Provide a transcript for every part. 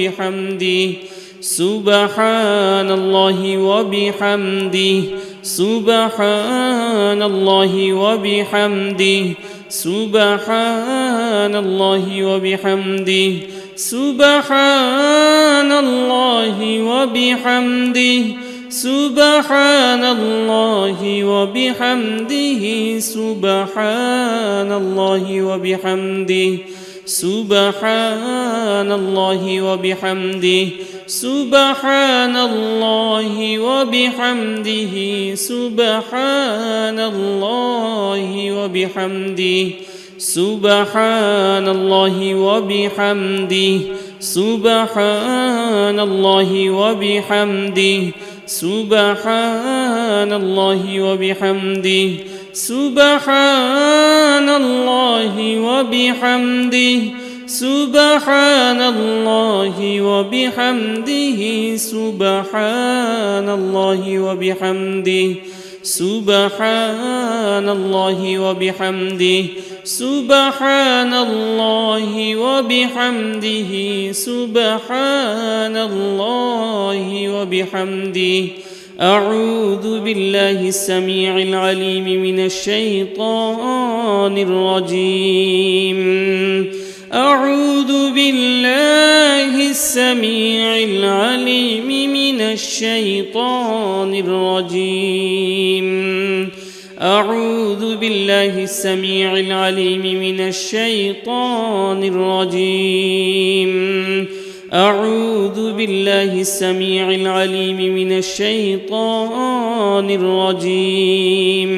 وبحمده سبحان الله وبحمده سبحان الله وبحمده سبحان الله وبحمده سبحان الله وبحمده سبحان الله وبحمده سبحان الله وبحمده سبحان الله وبحمده سبحان الله وبحمده سبحان الله وبحمده سبحان الله وبحمده سبحان الله وبحمده سبحان الله وبحمده سبحان الله وبحمده سبحان الله وبحمده سبحان الله وبحمده سبحان الله وبحمده سبحان الله وبحمده سبحان الله وبحمده أعوذ بالله السميع العليم من الشيطان الرجيم أعوذ بالله السميع العليم من الشيطان الرجيم أعوذ بالله السميع العليم من الشيطان الرجيم أعوذ بالله السميع العليم من الشيطان الرجيم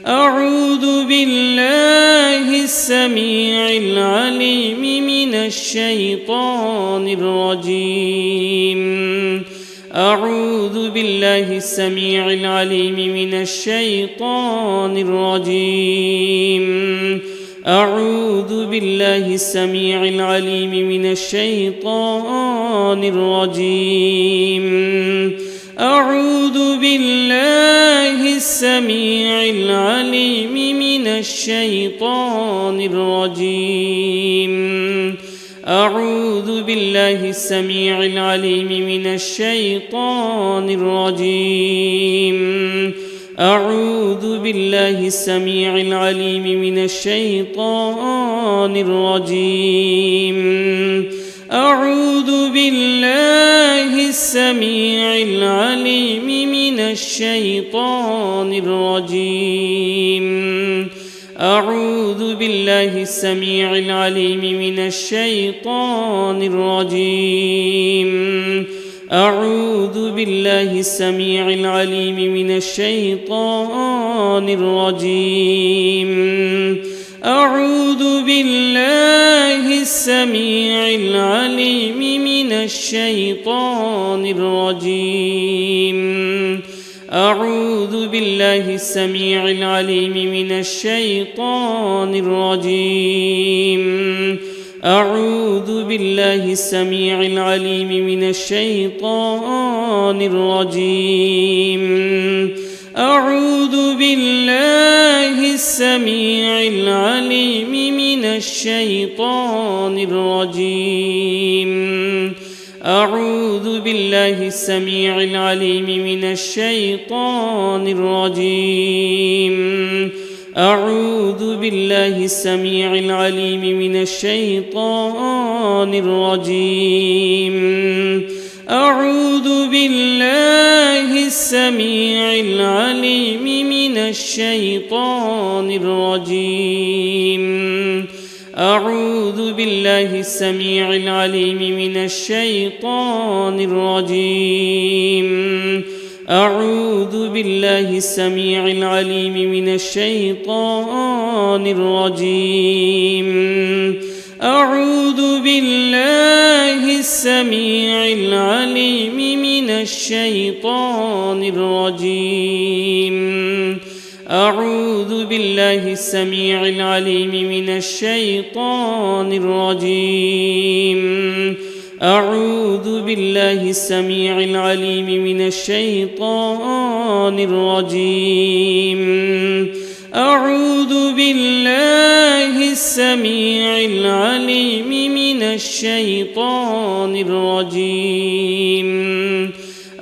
أعوذ بالله السميع العليم من الشيطان الرجيم أعوذ بالله السميع العليم من الشيطان الرجيم أعوذ بالله السميع العليم من الشيطان الرجيم أعوذ بالله السميع العليم من الشيطان الرجيم أعوذ بالله السميع العليم من الشيطان الرجيم أعوذ بالله السميع العليم من الشيطان الرجيم أعوذ بالله السميع العليم من الشيطان الرجيم أعوذ بالله السميع العليم من الشيطان الرجيم أعوذ بالله السميع العليم من الشيطان الرجيم أعوذ بالله السميع العليم من الشيطان الرجيم أعوذ بالله السميع العليم من الشيطان الرجيم أعوذ بالله السميع العليم من الشيطان الرجيم أعوذ بالله السميع العليم من الشيطان الرجيم أعوذ بالله السميع العليم من الشيطان الرجيم أعوذ بالله السميع العليم من الشيطان الرجيم أعوذ بالله السميع العليم من الشيطان الرجيم أعوذ بالله السميع العليم من الشيطان الرجيم أعوذ بالله السميع العليم من الشيطان الرجيم أعوذ بالله السميع العليم من الشيطان الرجيم أعوذ بالله السميع العليم من الشيطان الرجيم أعوذ بالله السميع العليم من الشيطان الرجيم أعوذ بالله السميع العليم من الشيطان الرجيم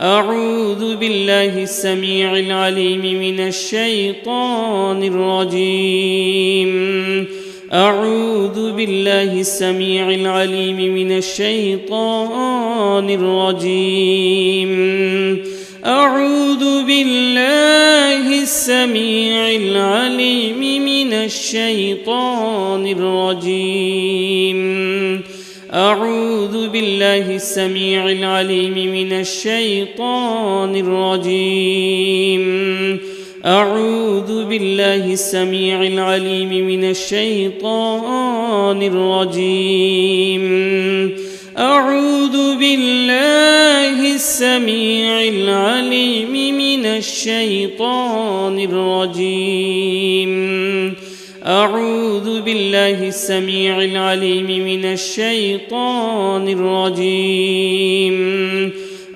أعوذ بالله السميع العليم من الشيطان الرجيم أعوذ بالله السميع العليم من الشيطان الرجيم أعوذ بالله السميع العليم من الشيطان الرجيم أعوذ بالله السميع العليم من الشيطان الرجيم أعوذ بالله السميع العليم من الشيطان الرجيم أعوذ بالله السميع العليم من الشيطان الرجيم أعوذ بالله السميع العليم من الشيطان الرجيم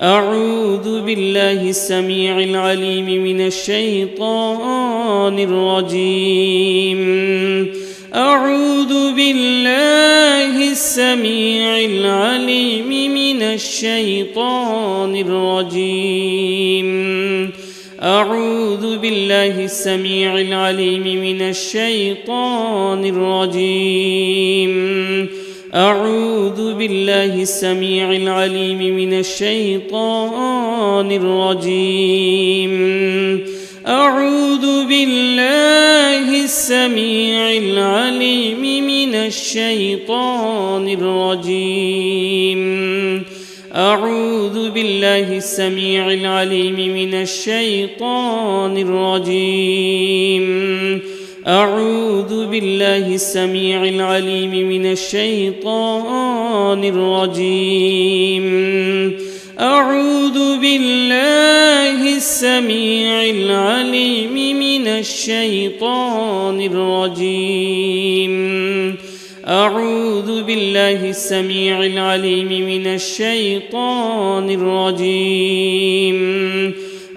أعوذ بالله السميع العليم من الشيطان الرجيم أعوذ بالله السميع العليم من الشيطان الرجيم أعوذ بالله السميع العليم من الشيطان الرجيم أعوذ بالله السميع العليم من الشيطان الرجيم أعوذ بالله السميع العليم من الشيطان الرجيم أعوذ بالله السميع العليم من الشيطان الرجيم أعوذ بالله السميع العليم من الشيطان الرجيم أعوذ بالله السميع العليم من الشيطان الرجيم أعوذ بالله السميع العليم من الشيطان الرجيم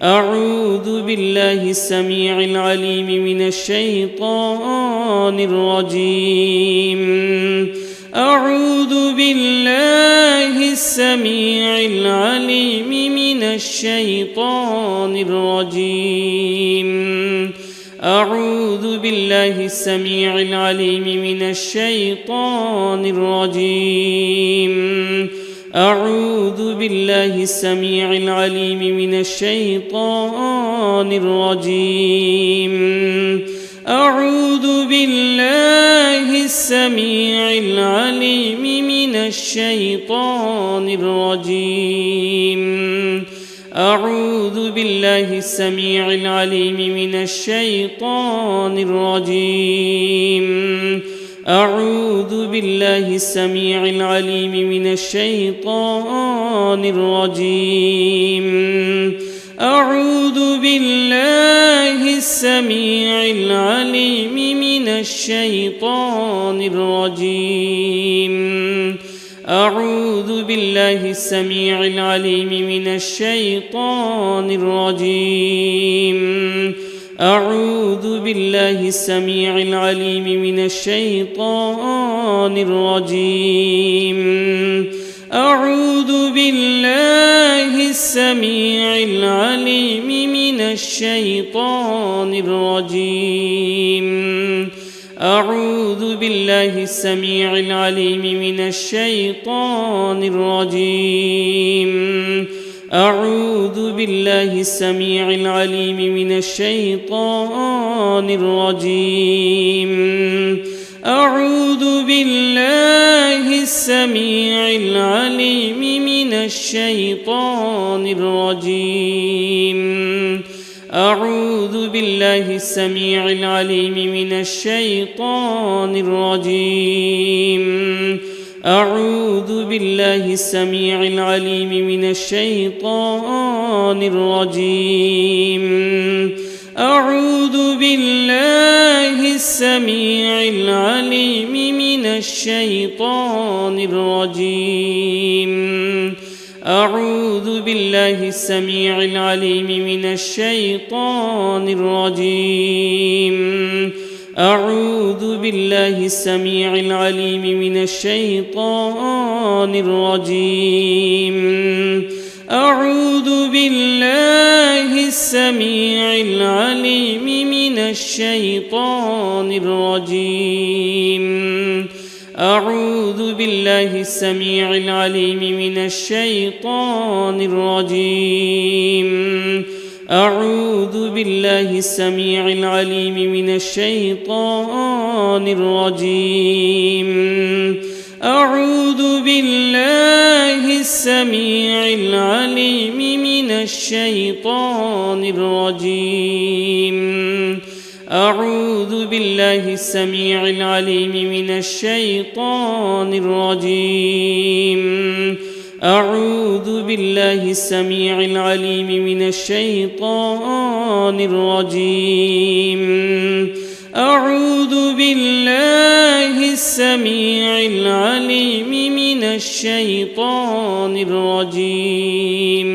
أعوذ بالله السميع العليم من الشيطان الرجيم أعوذ بالله السميع العليم من الشيطان الرجيم أعوذ بالله السميع العليم من الشيطان الرجيم أعوذ بالله السميع العليم من الشيطان الرجيم أعوذ بالله السميع العليم من الشيطان الرجيم أعوذ بالله السميع العليم من الشيطان الرجيم أعوذ بالله السميع العليم من الشيطان الرجيم أعوذ بالله السميع العليم من الشيطان الرجيم أعوذ بالله السميع العليم من الشيطان الرجيم أعوذ بالله السميع العليم من الشيطان الرجيم أعوذ بالله السميع العليم من الشيطان الرجيم أعوذ بالله السميع العليم من الشيطان الرجيم أعوذ بالله السميع العليم من الشيطان الرجيم أعوذ بالله السميع العليم من الشيطان الرجيم أعوذ بالله السميع العليم من الشيطان الرجيم أعوذ بالله السميع العليم من الشيطان الرجيم أعوذ بالله السميع العليم من الشيطان الرجيم أعوذ بالله السميع العليم من الشيطان الرجيم. أعوذ بالله السميع العليم من الشيطان الرجيم. أعوذ بالله السميع العليم من الشيطان الرجيم. أعوذ بالله السميع العليم من الشيطان الرجيم. أعوذ بالله السميع العليم من الشيطان الرجيم. أعوذ بالله السميع العليم من الشيطان الرجيم. أعوذ بالله السميع العليم من الشيطان الرجيم. أعوذ بالله السميع العليم من الشيطان الرجيم. أعوذ بالله السميع العليم من الشيطان الرجيم.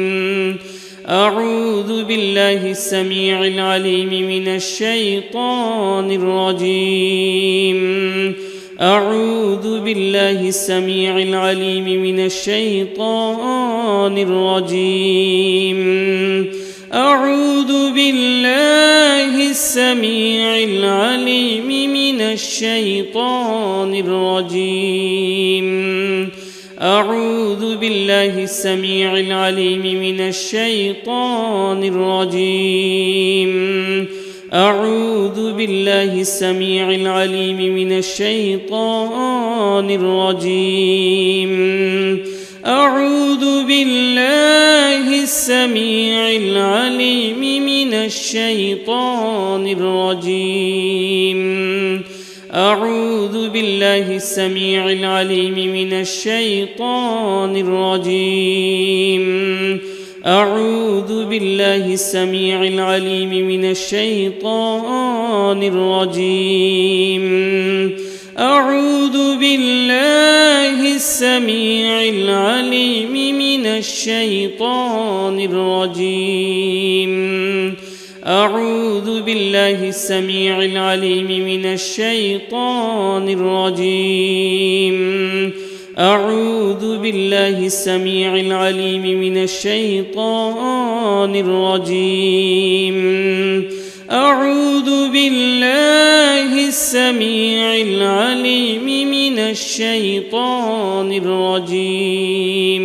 أعوذ بالله السميع العليم من الشيطان الرجيم. أعوذ بالله السميع العليم من الشيطان الرجيم. أعوذ بالله السميع العليم من الشيطان الرجيم. أعوذ بالله السميع العليم من الشيطان الرجيم. أعوذ بالله السميع العليم من الشيطان الرجيم. أعوذ بالله السميع العليم من الشيطان الرجيم. أعوذ بالله السميع العليم من الشيطان الرجيم. أعوذ بالله السميع العليم من الشيطان الرجيم. أعوذ بالله السميع العليم من الشيطان الرجيم. أعوذ بالله السميع العليم من الشيطان الرجيم. أعوذ بالله السميع العليم من الشيطان الرجيم. أعوذ بالله السميع العليم من الشيطان الرجيم.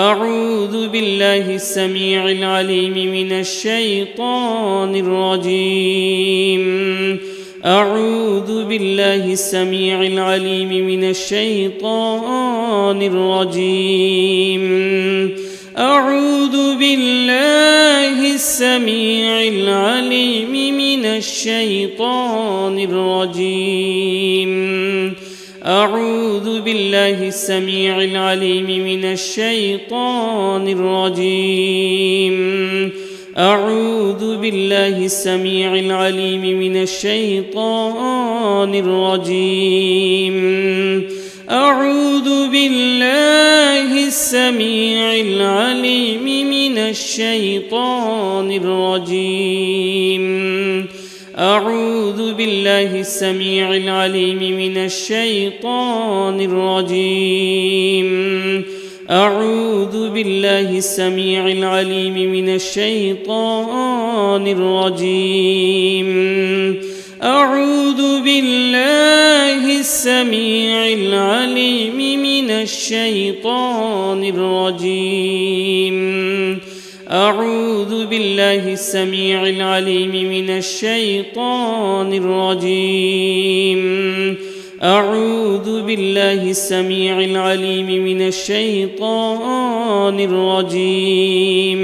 أعوذ بالله السميع العليم من الشيطان الرجيم. أعوذ بالله السميع العليم من الشيطان الرجيم. أعوذ بالله السميع العليم من الشيطان الرجيم. أعوذ بالله السميع العليم من الشيطان الرجيم. أعوذ بالله السميع العليم من الشيطان الرجيم. أعوذ بالله السميع العليم من الشيطان الرجيم. أعوذ بالله السميع العليم من الشيطان الرجيم. أعوذ بالله السميع العليم من الشيطان الرجيم. أعوذ بالله السميع العليم من الشيطان الرجيم. أعوذ بالله السميع العليم من الشيطان الرجيم. أعوذ بالله السميع العليم من الشيطان الرجيم.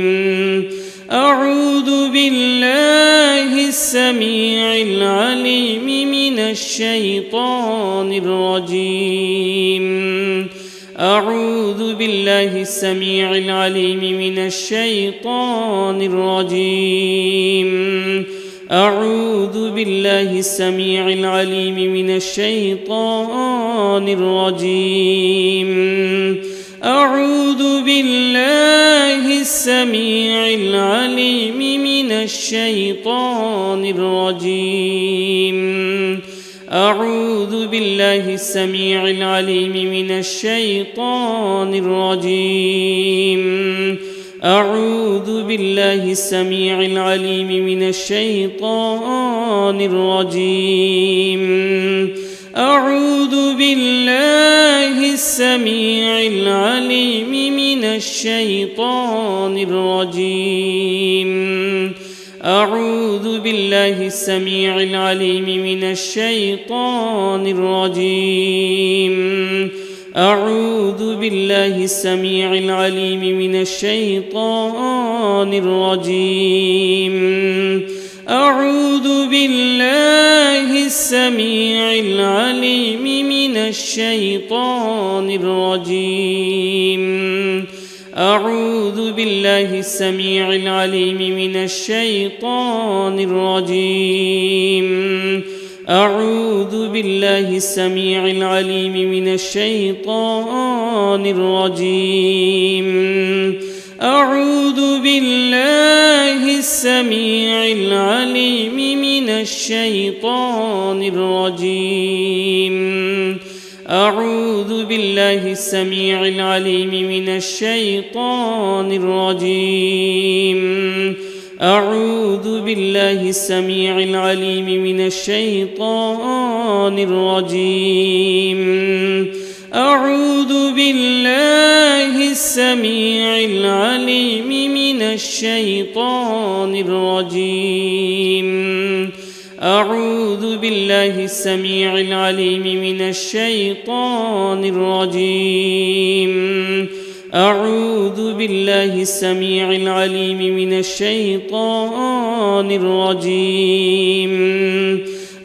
أعوذ بالله السميع العليم من الشيطان الرجيم. أعوذ بالله السميع العليم من الشيطان الرجيم. أعوذ بالله السميع العليم من الشيطان الرجيم. أعوذ بالله السميع العليم من الشيطان الرجيم أعوذ بالله السميع العليم من الشيطان الرجيم أعوذ بالله السميع العليم من الشيطان الرجيم أعوذ بالله السميع العليم من الشيطان الرجيم أعوذ بالله السميع العليم من الشيطان الرجيم أعوذ بالله السميع العليم من الشيطان الرجيم أعوذ بالله السميع العليم من الشيطان الرجيم أعوذ بالله السميع العليم من الشيطان الرجيم أعوذ بالله السميع العليم من الشيطان الرجيم أعوذ بالله السميع العليم من الشيطان الرجيم أعوذ بالله السميع العليم من الشيطان الرجيم أعوذ بالله السميع العليم من الشيطان الرجيم أعوذ بالله السميع العليم من الشيطان الرجيم أعوذ بالله السميع العليم من الشيطان الرجيم أعوذ بالله السميع العليم من الشيطان الرجيم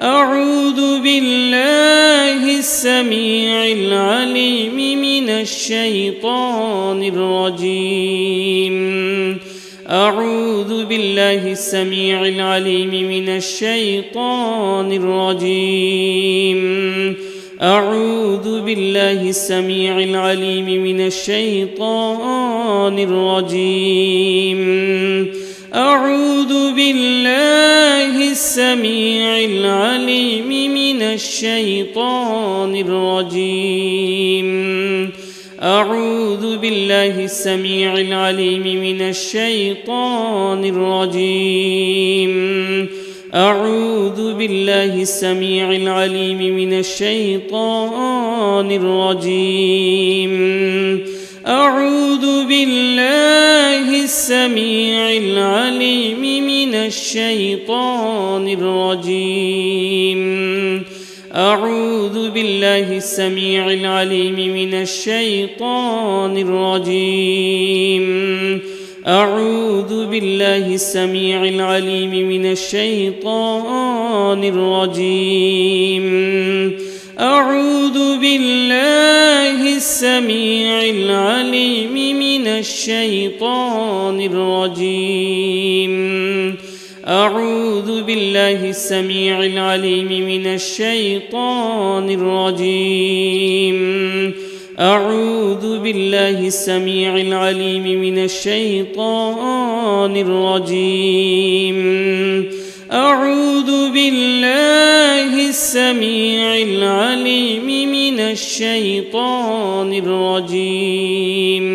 أعوذ بالله السميع العليم من الشيطان الرجيم أعوذ بالله السميع العليم من الشيطان الرجيم أعوذ بالله السميع العليم من الشيطان الرجيم أعوذ بالله السميع العليم من الشيطان الرجيم أعوذ بالله السميع العليم من الشيطان الرجيم أعوذ بالله السميع العليم من الشيطان الرجيم أعوذ بالله السميع العليم من الشيطان الرجيم أعوذ بالله السميع العليم من الشيطان الرجيم أعوذ بالله السميع العليم من الشيطان الرجيم أعوذ بالله السميع العليم من الشيطان الرجيم أعوذ بالله السميع العليم من الشيطان الرجيم أعوذ بالله السميع العليم من الشيطان الرجيم أعوذ بالله السميع العليم من الشيطان الرجيم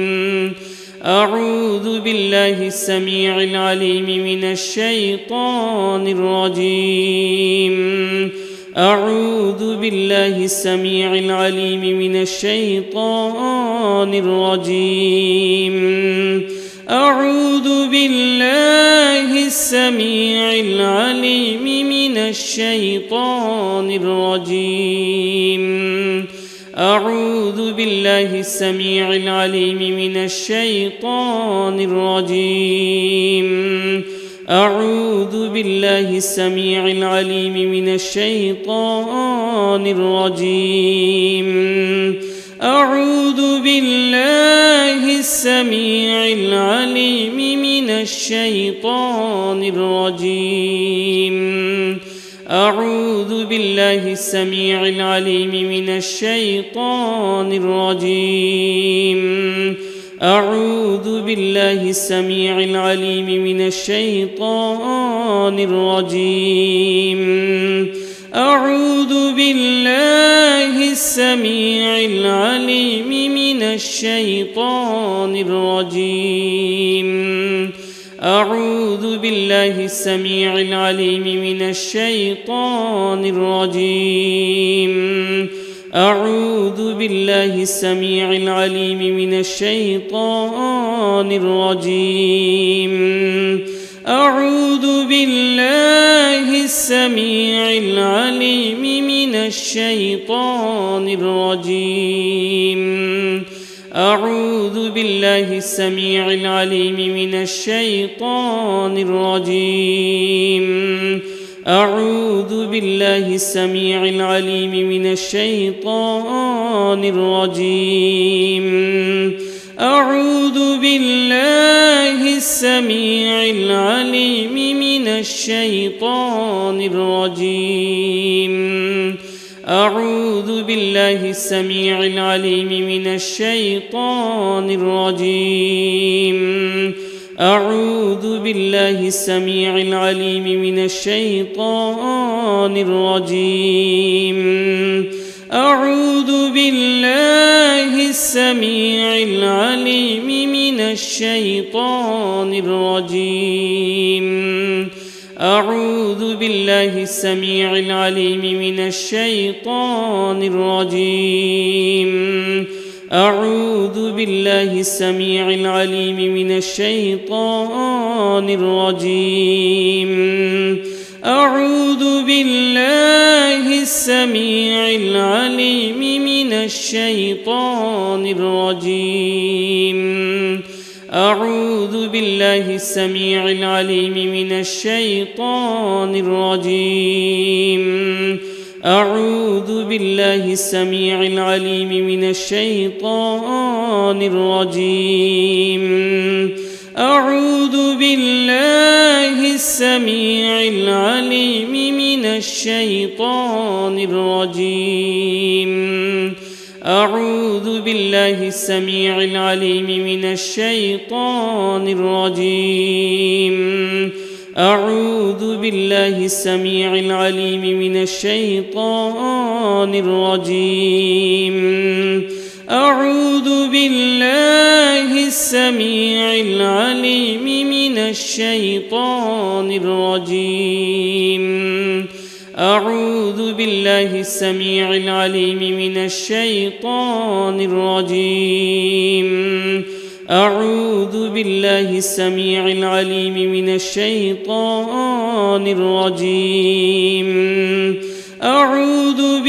أعوذ بالله السميع العليم من الشيطان الرجيم أعوذ بالله السميع العليم من الشيطان الرجيم أعوذ بالله السميع العليم من الشيطان الرجيم أعوذ بالله السميع العليم من الشيطان الرجيم أعوذ بالله السميع العليم من الشيطان الرجيم أعوذ بالله السميع العليم من الشيطان الرجيم أعوذ بالله السميع العليم من الشيطان الرجيم. أعوذ بالله السميع العليم من الشيطان الرجيم. أعوذ بالله السميع العليم من الشيطان الرجيم. أعوذ بالله السميع العليم من الشيطان الرجيم. أعوذ بالله السميع العليم من الشيطان الرجيم. أعوذ بالله السميع العليم من الشيطان الرجيم. أعوذ بالله السميع العليم من الشيطان الرجيم. أعوذ بالله السميع العليم من الشيطان الرجيم. أعوذ بالله السميع العليم من الشيطان الرجيم. أعوذ بالله السميع العليم من الشيطان الرجيم. أعوذ بالله السميع العليم من الشيطان الرجيم. أعوذ بالله السميع العليم من الشيطان الرجيم. أعوذ بالله السميع العليم من الشيطان الرجيم. أعوذ بالله السميع العليم من الشيطان الرجيم. أعوذ بالله السميع العليم من الشيطان الرجيم. أعوذ بالله السميع العليم من الشيطان الرجيم. أعوذ بالله السميع العليم من الشيطان الرجيم. أعوذ بالله السميع العليم من الشيطان الرجيم. أعوذ بالله السميع العليم من الشيطان الرجيم. أعوذ بالله السميع العليم من الشيطان الرجيم. أعوذ بالله السميع العليم من الشيطان الرجيم. أعوذ بالله السميع العليم من الشيطان الرجيم. أعوذ بالله السميع العليم من الشيطان الرجيم. أعوذ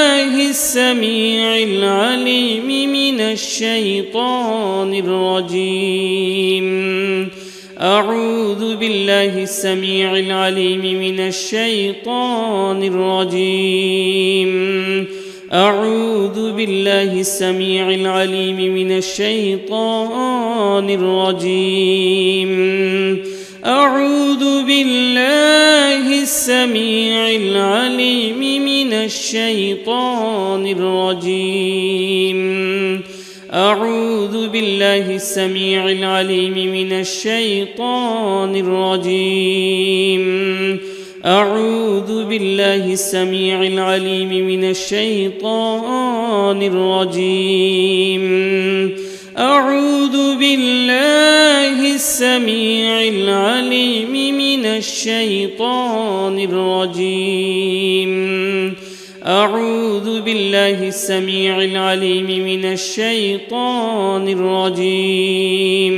بالله السميع العليم من الشيطان الرجيم. أعوذ بالله السميع العليم من الشيطان الرجيم. أعوذ بالله السميع العليم من الشيطان الرجيم. أعوذ بالله السميع العليم من الشيطان الرجيم. أعوذ بالله السميع العليم من الشيطان الرجيم. أعوذ بالله السميع العليم من الشيطان الرجيم. أعوذ بالله السميع العليم من الشيطان الرجيم. أعوذ بالله السميع العليم من الشيطان الرجيم.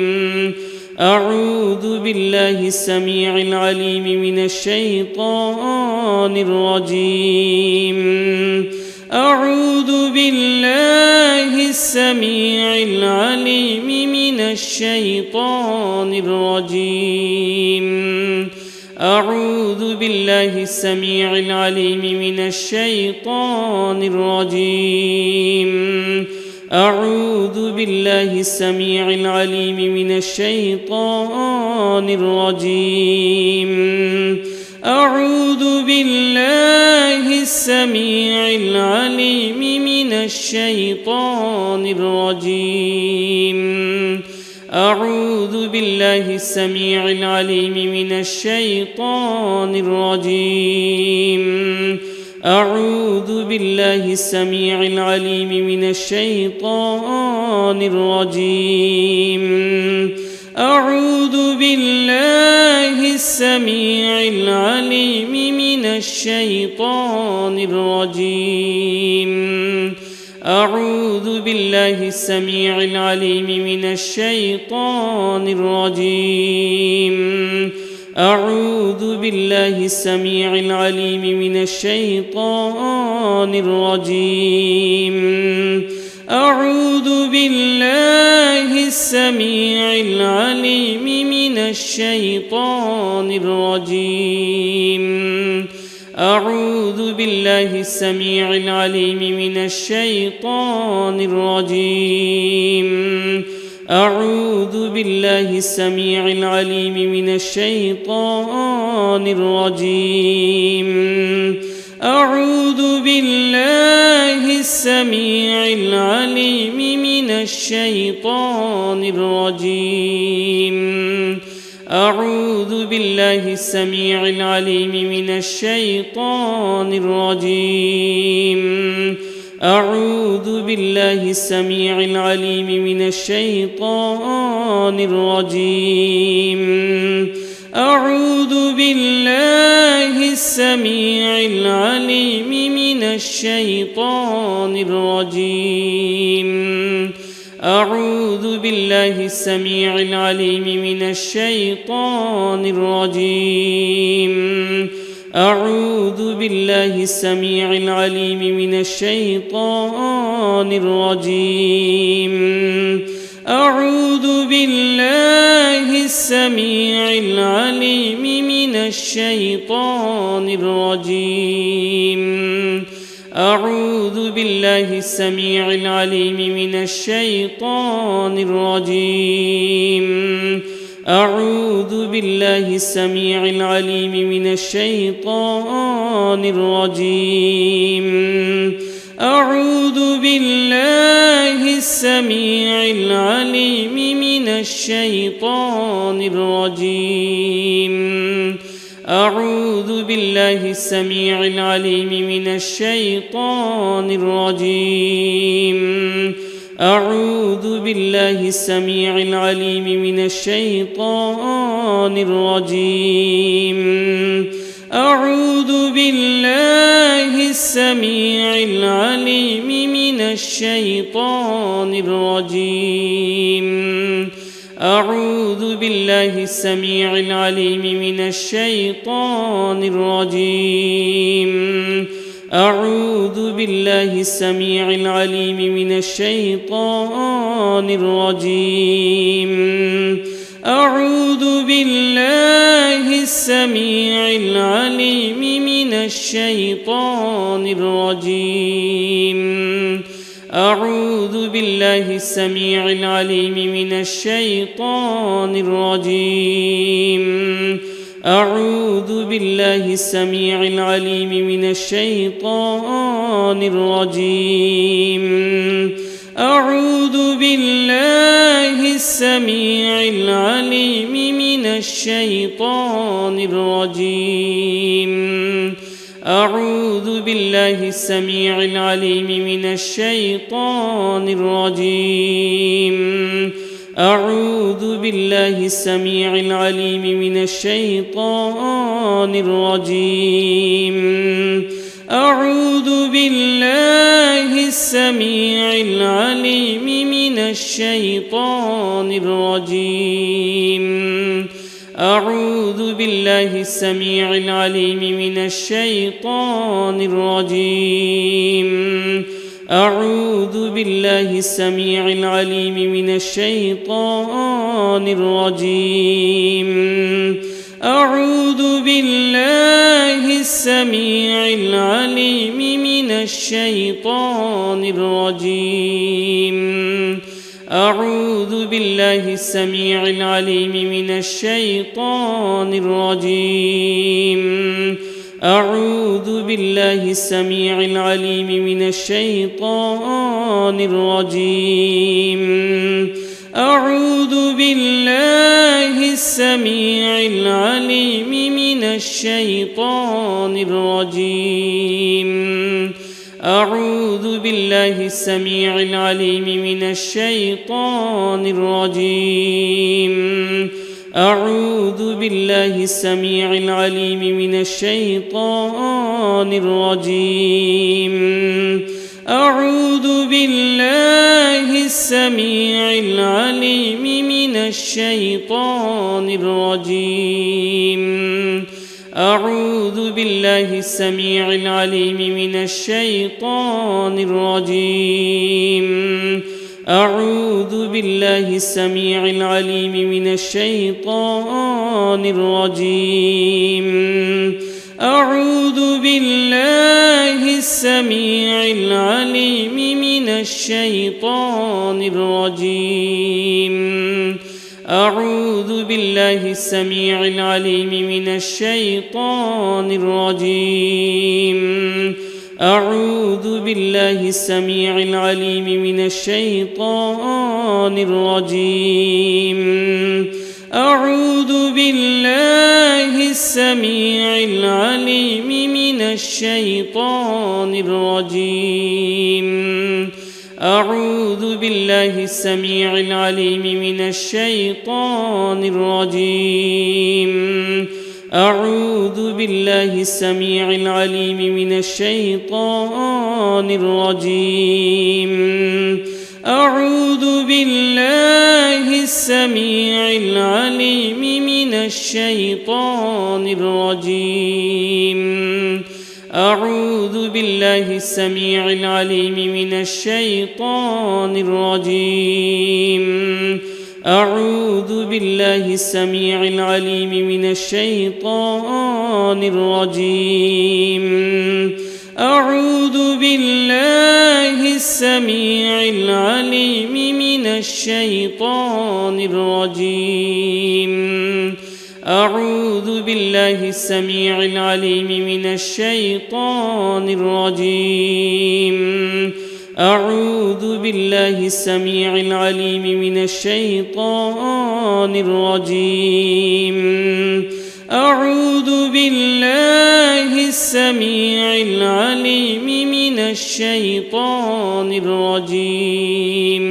أعوذ بالله السميع العليم من الشيطان الرجيم. أعوذ بالله السميع العليم من الشيطان الرجيم. أعوذ بالله السميع العليم من الشيطان الرجيم. أعوذ بالله السميع العليم من الشيطان الرجيم. أعوذ بالله السميع العليم من الشيطان الرجيم أعوذ بالله السميع العليم من الشيطان الرجيم أعوذ بالله السميع العليم من الشيطان الرجيم أعوذ بالله السميع العليم من الشيطان الرجيم أعوذ بالله السميع العليم من الشيطان الرجيم أعوذ بالله السميع العليم من الشيطان الرجيم أعوذ بالله السميع العليم من الشيطان الرجيم أعوذ بالله السميع العليم من الشيطان الرجيم أعوذ بالله السميع العليم من الشيطان الرجيم أعوذ بالله السميع العليم من الشيطان الرجيم أعوذ بالله السميع العليم من الشيطان الرجيم أعوذ بالله السميع العليم من الشيطان الرجيم أعوذ بالله السميع العليم من الشيطان الرجيم أعوذ بالله السميع العليم من الشيطان الرجيم أعوذ بالله السميع العليم من الشيطان الرجيم أعوذ بالله السميع العليم من الشيطان الرجيم أعوذ بالله السميع العليم من الشيطان الرجيم أعوذ بالله السميع العليم من الشيطان الرجيم أعوذ بالله السميع العليم من الشيطان الرجيم أعوذ بالله السميع العليم من الشيطان الرجيم أعوذ بالله السميع العليم من الشيطان الرجيم أعوذ بالله السميع العليم من الشيطان الرجيم أعوذ بالله السميع العليم من الشيطان الرجيم أعوذ بالله السميع العليم من الشيطان الرجيم أعوذ بالله السميع العليم من الشيطان الرجيم أعوذ بالله السميع العليم من الشيطان الرجيم أعوذ بالله السميع العليم من الشيطان الرجيم أعوذ بالله السميع العليم من الشيطان الرجيم أعوذ بالله السميع العليم من الشيطان الرجيم أعوذ بالله السميع العليم من الشيطان الرجيم أعوذ بالله السميع العليم من الشيطان الرجيم أعوذ بالله السميع العليم من الشيطان الرجيم أعوذ بالله السميع العليم من الشيطان الرجيم أعوذ بالله السميع العليم من الشيطان الرجيم أعوذ بالله السميع العليم من الشيطان الرجيم أعوذ بالله السميع العليم من الشيطان الرجيم أعوذ بالله السميع العليم من الشيطان الرجيم أعوذ بالله السميع العليم من الشيطان الرجيم أعوذ بالله السميع العليم من الشيطان الرجيم أعوذ بالله السميع العليم من الشيطان الرجيم أعوذ بالله السميع العليم من الشيطان الرجيم أعوذ بالله السميع العليم من الشيطان الرجيم أعوذ بالله السميع العليم من الشيطان الرجيم أعوذ بالله السميع العليم من الشيطان الرجيم أعوذ بالله السميع العليم من الشيطان الرجيم أعوذ بالله السميع العليم من الشيطان الرجيم أعوذ بالله السميع العليم من الشيطان الرجيم أعوذ بالله السميع العليم من الشيطان الرجيم أعوذ بالله السميع العليم من الشيطان الرجيم أعوذ بالله السميع العليم من الشيطان الرجيم أعوذ بالله السميع العليم من الشيطان الرجيم أعوذ بالله السميع العليم من الشيطان الرجيم أعوذ بالله السميع العليم من الشيطان الرجيم أعوذ بالله السميع العليم من الشيطان الرجيم أعوذ بالله السميع العليم من الشيطان الرجيم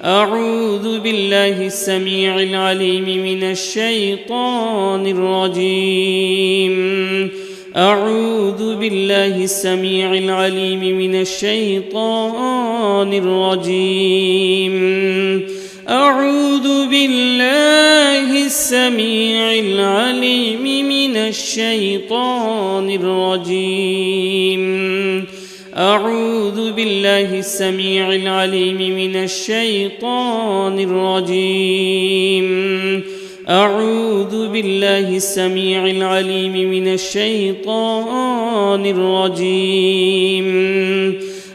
أعوذ بالله السميع العليم من الشيطان الرجيم أعوذ بالله السميع العليم من الشيطان الرجيم أعوذ بالله السميع العليم من الشيطان الرجيم أعوذ بالله السميع العليم من الشيطان الرجيم أعوذ بالله السميع العليم من الشيطان الرجيم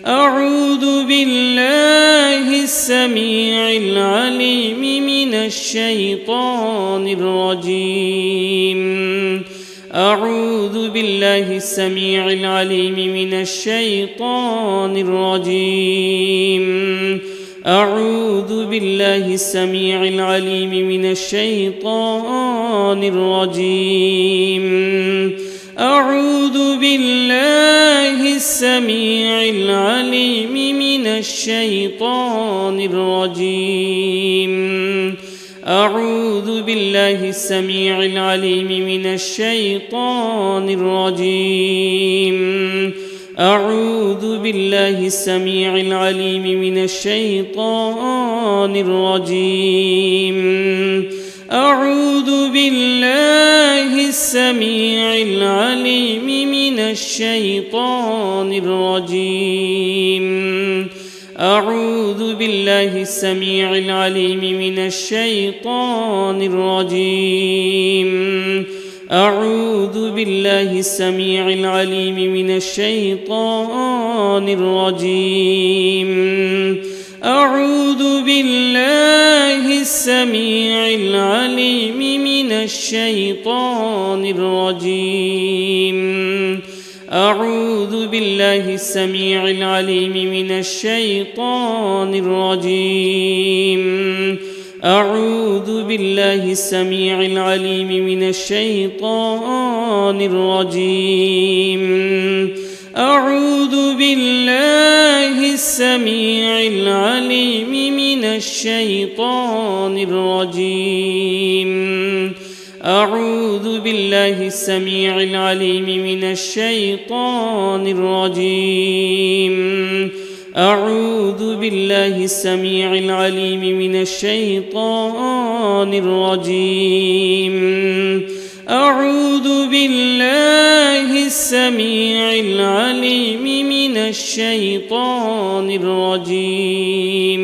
أعوذ بالله السميع العليم من الشيطان الرجيم أعوذ بالله السميع العليم من الشيطان الرجيم أعوذ بالله السميع العليم من الشيطان الرجيم أعوذ بالله السميع العليم من الشيطان الرجيم أعوذ بالله السميع العليم من الشيطان الرجيم أعوذ بالله السميع العليم من الشيطان الرجيم أعوذ بالله السميع العليم من الشيطان الرجيم أعوذ بالله السميع العليم من الشيطان الرجيم أعوذ بالله السميع العليم من الشيطان الرجيم أعوذ بالله السميع العليم من الشيطان الرجيم أعوذ بالله السميع العليم من الشيطان الرجيم أعوذ بالله السميع العليم من الشيطان الرجيم أعوذ بالله السميع العليم من الشيطان الرجيم أعوذ بالله السميع العليم من الشيطان الرجيم أعوذ بالله السميع العليم من الشيطان الرجيم أعوذ بالله السميع العليم من الشيطان الرجيم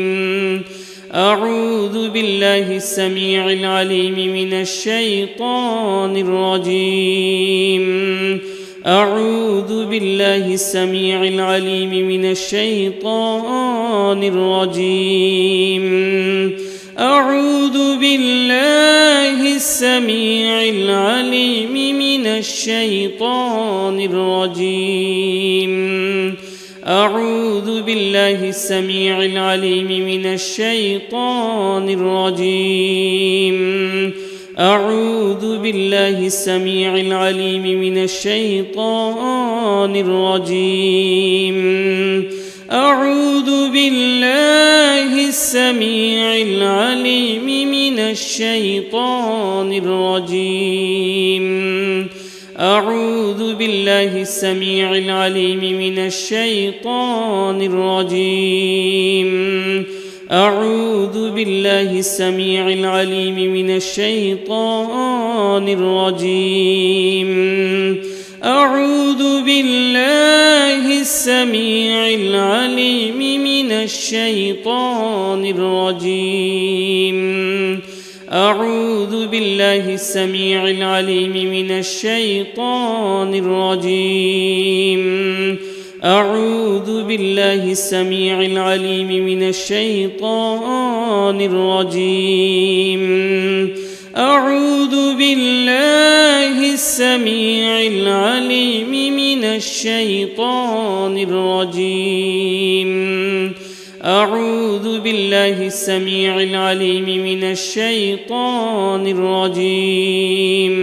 أعوذ بالله السميع العليم من الشيطان الرجيم أعوذ بالله السميع العليم من الشيطان الرجيم أعوذ بالله السميع العليم من الشيطان الرجيم أعوذ بالله السميع العليم من الشيطان الرجيم أعوذ بالله السميع العليم من الشيطان الرجيم أعوذ بالله السميع العليم من الشيطان الرجيم أعوذ بالله السميع العليم من الشيطان الرجيم أعوذ بالله السميع العليم من الشيطان الرجيم أعوذ بالله السميع العليم من الشيطان الرجيم أعوذ بالله السميع العليم من الشيطان الرجيم أعوذ بالله السميع العليم من الشيطان الرجيم أعوذ بالله السميع العليم من الشيطان الرجيم أعوذ بالله السميع العليم من الشيطان الرجيم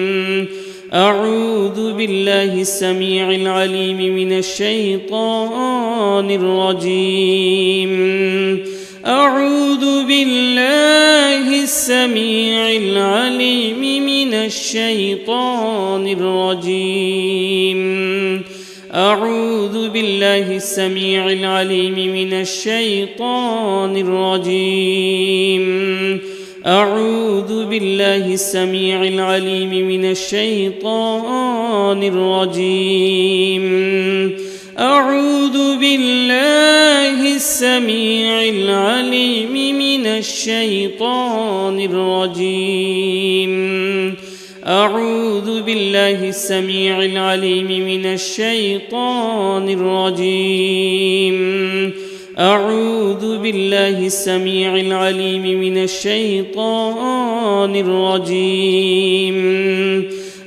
أعوذ بالله السميع العليم من الشيطان الرجيم أعوذ بالله السميع العليم من الشيطان الرجيم أعوذ بالله السميع العليم من الشيطان الرجيم أعوذ بالله السميع العليم من الشيطان الرجيم أعوذ بالله السميع العليم من الشيطان الرجيم أعوذ بالله السميع العليم من الشيطان الرجيم أعوذ بالله السميع العليم من الشيطان الرجيم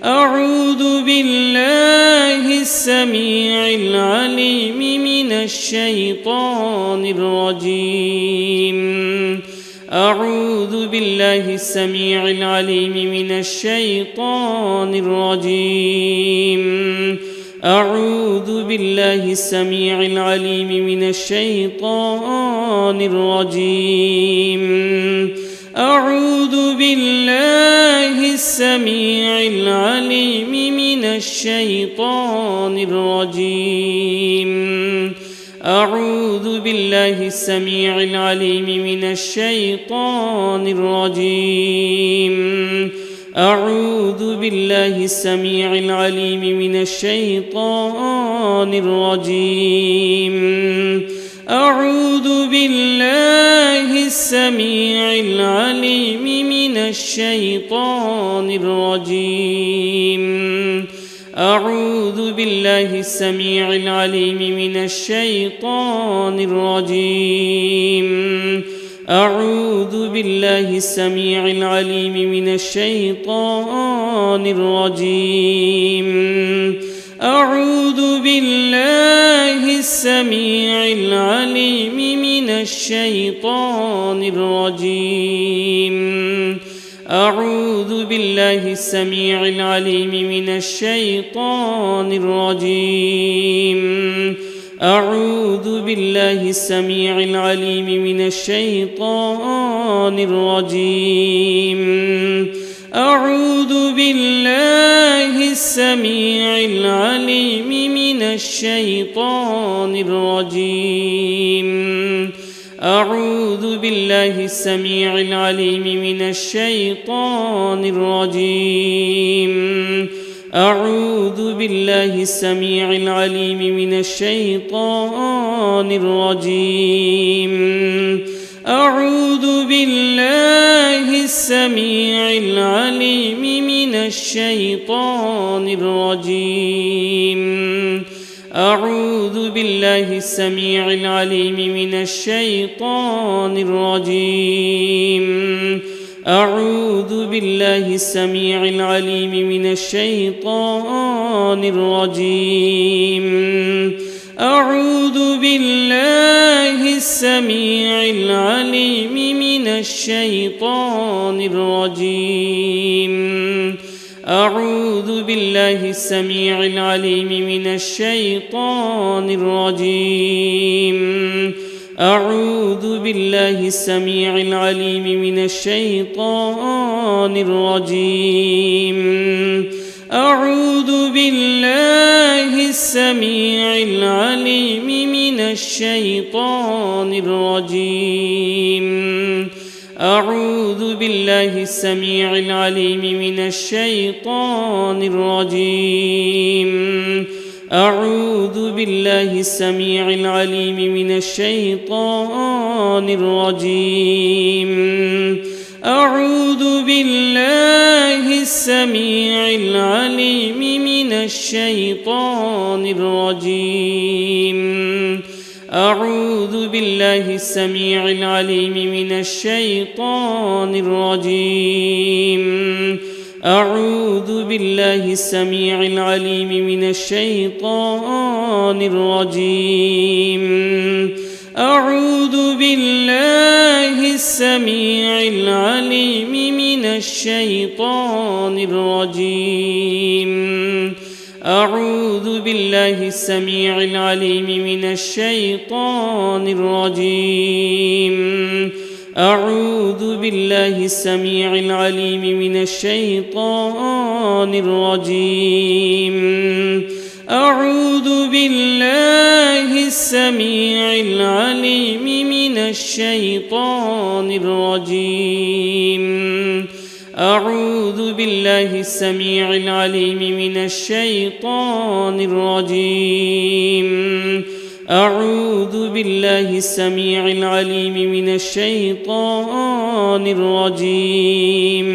أعوذ بالله السميع العليم من الشيطان الرجيم أعوذ بالله السميع العليم من الشيطان الرجيم أعوذ بالله السميع العليم من الشيطان الرجيم أعوذ بالله السميع العليم من الشيطان الرجيم أعوذ بالله السميع العليم من الشيطان الرجيم أعوذ بالله السميع العليم من الشيطان الرجيم أعوذ بالله السميع العليم من الشيطان الرجيم أعوذ بالله السميع العليم من الشيطان الرجيم أعوذ بالله السميع العليم من الشيطان الرجيم أعوذ بالله السميع العليم من الشيطان الرجيم أعوذ بالله السميع العليم من الشيطان الرجيم أعوذ بالله السميع العليم من الشيطان الرجيم أعوذ بالله السميع العليم من الشيطان الرجيم أعوذ بالله السميع العليم من الشيطان الرجيم أعوذ بالله السميع العليم من الشيطان الرجيم أعوذ بالله السميع العليم من الشيطان الرجيم أعوذ بالله السميع العليم من الشيطان الرجيم أعوذ بالله السميع العليم من الشيطان الرجيم أعوذ بالله السميع العليم من الشيطان الرجيم أعوذ بالله السميع العليم من الشيطان الرجيم أعوذ بالله السميع العليم من الشيطان الرجيم أعوذ بالله السميع العليم من الشيطان الرجيم أعوذ بالله السميع العليم من الشيطان الرجيم أعوذ بالله السميع العليم من الشيطان الرجيم أعوذ بالله السميع العليم من الشيطان الرجيم أعوذ بالله السميع العليم من الشيطان الرجيم أعوذ بالله السميع العليم من الشيطان الرجيم أعوذ بالله السميع العليم من الشيطان الرجيم أعوذ بالله السميع العليم من الشيطان الرجيم أعوذ بالله السميع العليم من الشيطان الرجيم أعوذ بالله السميع العليم من الشيطان الرجيم أعوذ بالله السميع العليم من الشيطان الرجيم أعوذ بالله السميع العليم من الشيطان الرجيم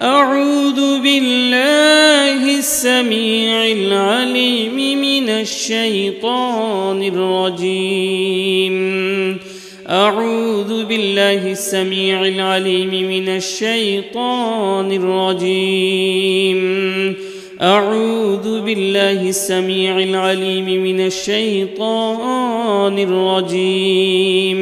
أعوذ بالله السميع العليم من الشيطان الرجيم أعوذ بالله السميع العليم من الشيطان الرجيم أعوذ بالله السميع العليم من الشيطان الرجيم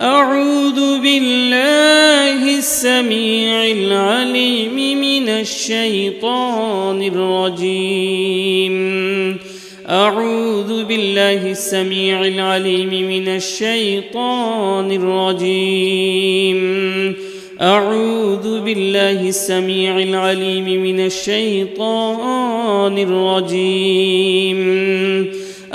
أعوذ بالله السميع العليم من الشيطان الرجيم أعوذ بالله السميع العليم من الشيطان الرجيم أعوذ بالله السميع العليم من الشيطان الرجيم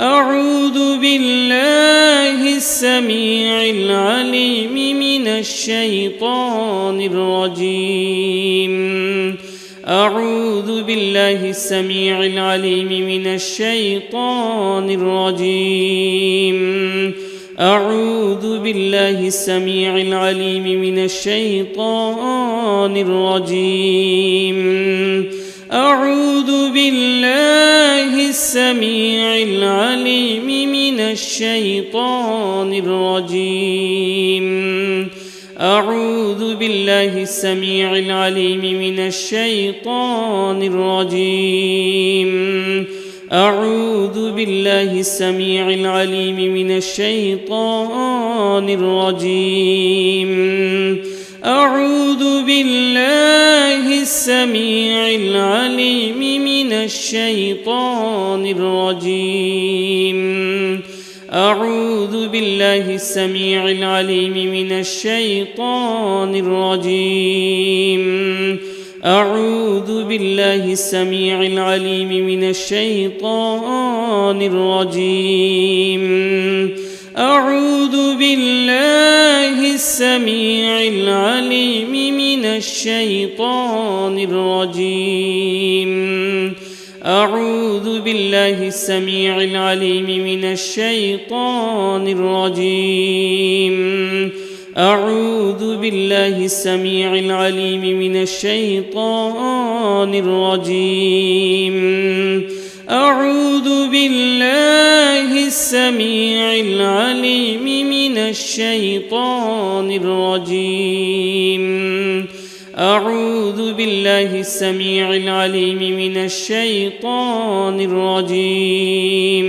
أعوذ بالله السميع العليم من الشيطان الرجيم أعوذ بالله السميع العليم من الشيطان الرجيم أعوذ بالله السميع العليم من الشيطان الرجيم أعوذ بالله السميع العليم من الشيطان الرجيم أعوذ بالله السميع العليم من الشيطان الرجيم أعوذ بالله السميع العليم من الشيطان الرجيم أعوذ بالله السميع العليم من الشيطان الرجيم أعوذ بالله السميع العليم من الشيطان الرجيم أعوذ بالله السميع العليم من الشيطان الرجيم أعوذ بالله السميع العليم من الشيطان الرجيم أعوذ بالله السميع العليم من الشيطان الرجيم أعوذ بالله السميع العليم من الشيطان الرجيم أعوذ بالله السميع العليم من الشيطان الرجيم أعوذ بالله السميع العليم من الشيطان الرجيم